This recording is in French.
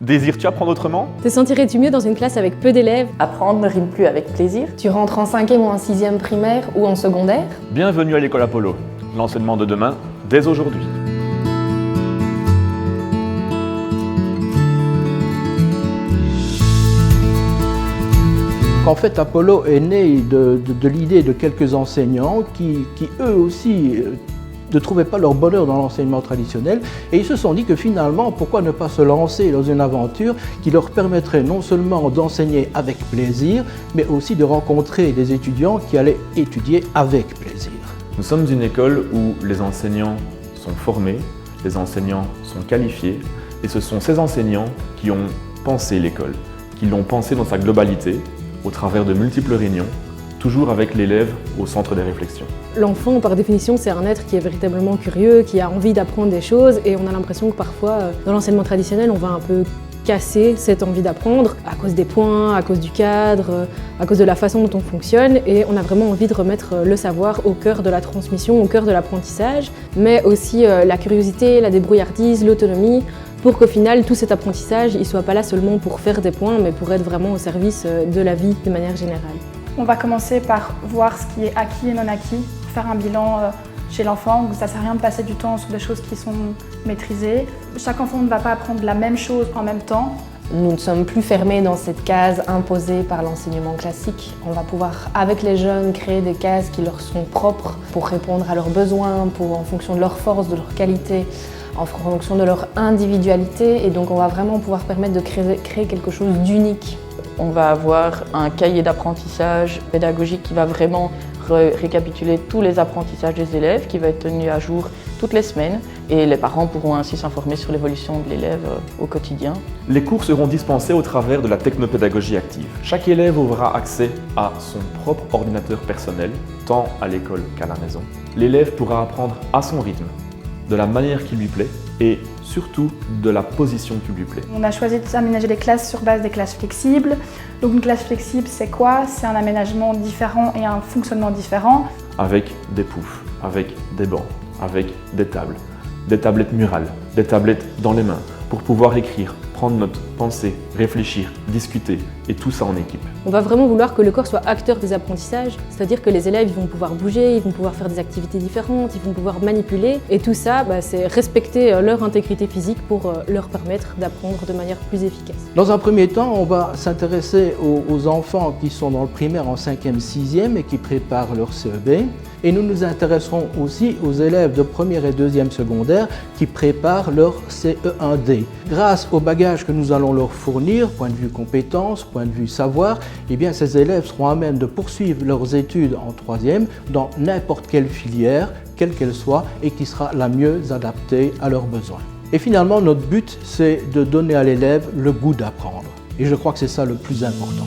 Désires-tu apprendre autrement? Te sentirais-tu mieux dans une classe avec peu d'élèves? Apprendre ne rime plus avec plaisir. Tu rentres en 5e ou en 6e primaire ou en secondaire? Bienvenue à l'école Apollo, l'enseignement de demain, dès aujourd'hui. En fait, Apollo est né de l'idée de quelques enseignants qui eux aussi, ne trouvaient pas leur bonheur dans l'enseignement traditionnel et ils se sont dit que finalement, pourquoi ne pas se lancer dans une aventure qui leur permettrait non seulement d'enseigner avec plaisir, mais aussi de rencontrer des étudiants qui allaient étudier avec plaisir. Nous sommes une école où les enseignants sont formés, les enseignants sont qualifiés et ce sont ces enseignants qui ont pensé l'école, qui l'ont pensée dans sa globalité, au travers de multiples réunions, toujours avec l'élève au centre des réflexions. L'enfant, par définition, c'est un être qui est véritablement curieux, qui a envie d'apprendre des choses, et on a l'impression que parfois, dans l'enseignement traditionnel, on va un peu casser cette envie d'apprendre à cause des points, à cause du cadre, à cause de la façon dont on fonctionne, et on a vraiment envie de remettre le savoir au cœur de la transmission, au cœur de l'apprentissage, mais aussi la curiosité, la débrouillardise, l'autonomie, pour qu'au final, tout cet apprentissage, il ne soit pas là seulement pour faire des points, mais pour être vraiment au service de la vie de manière générale. On va commencer par voir ce qui est acquis et non acquis, faire un bilan chez l'enfant, où ça ne sert à rien de passer du temps sur des choses qui sont maîtrisées. Chaque enfant ne va pas apprendre la même chose en même temps. Nous ne sommes plus fermés dans cette case imposée par l'enseignement classique. On va pouvoir, avec les jeunes, créer des cases qui leur sont propres pour répondre à leurs besoins, en fonction de leurs forces, de leurs qualités, en fonction de leur individualité. Et donc on va vraiment pouvoir permettre de créer quelque chose d'unique. On va avoir un cahier d'apprentissage pédagogique qui va vraiment récapituler tous les apprentissages des élèves, qui va être tenu à jour toutes les semaines et les parents pourront ainsi s'informer sur l'évolution de l'élève au quotidien. Les cours seront dispensés au travers de la technopédagogie active. Chaque élève aura accès à son propre ordinateur personnel, tant à l'école qu'à la maison. L'élève pourra apprendre à son rythme, de la manière qui lui plaît et surtout de la position qui lui plaît. On a choisi d'aménager les classes sur base des classes flexibles. Donc une classe flexible, c'est quoi? C'est un aménagement différent et un fonctionnement différent. Avec des poufs, avec des bancs, avec des tablettes murales, des tablettes dans les mains, pour pouvoir écrire, prendre note, penser, réfléchir, discuter, et tout ça en équipe. On va vraiment vouloir que le corps soit acteur des apprentissages, c'est-à-dire que les élèves ils vont pouvoir bouger, ils vont pouvoir faire des activités différentes, ils vont pouvoir manipuler, et tout ça, c'est respecter leur intégrité physique pour leur permettre d'apprendre de manière plus efficace. Dans un premier temps, on va s'intéresser aux enfants qui sont dans le primaire en 5e, 6e et qui préparent leur CEB. Et nous nous intéresserons aussi aux élèves de 1er et 2e secondaire qui préparent leur CE1D. Grâce au bagage que nous allons leur fournir, point de vue compétences, point de vue savoir, eh bien ces élèves seront à même de poursuivre leurs études en 3e dans n'importe quelle filière, quelle qu'elle soit, et qui sera la mieux adaptée à leurs besoins. Et finalement, notre but, c'est de donner à l'élève le goût d'apprendre. Et je crois que c'est ça le plus important.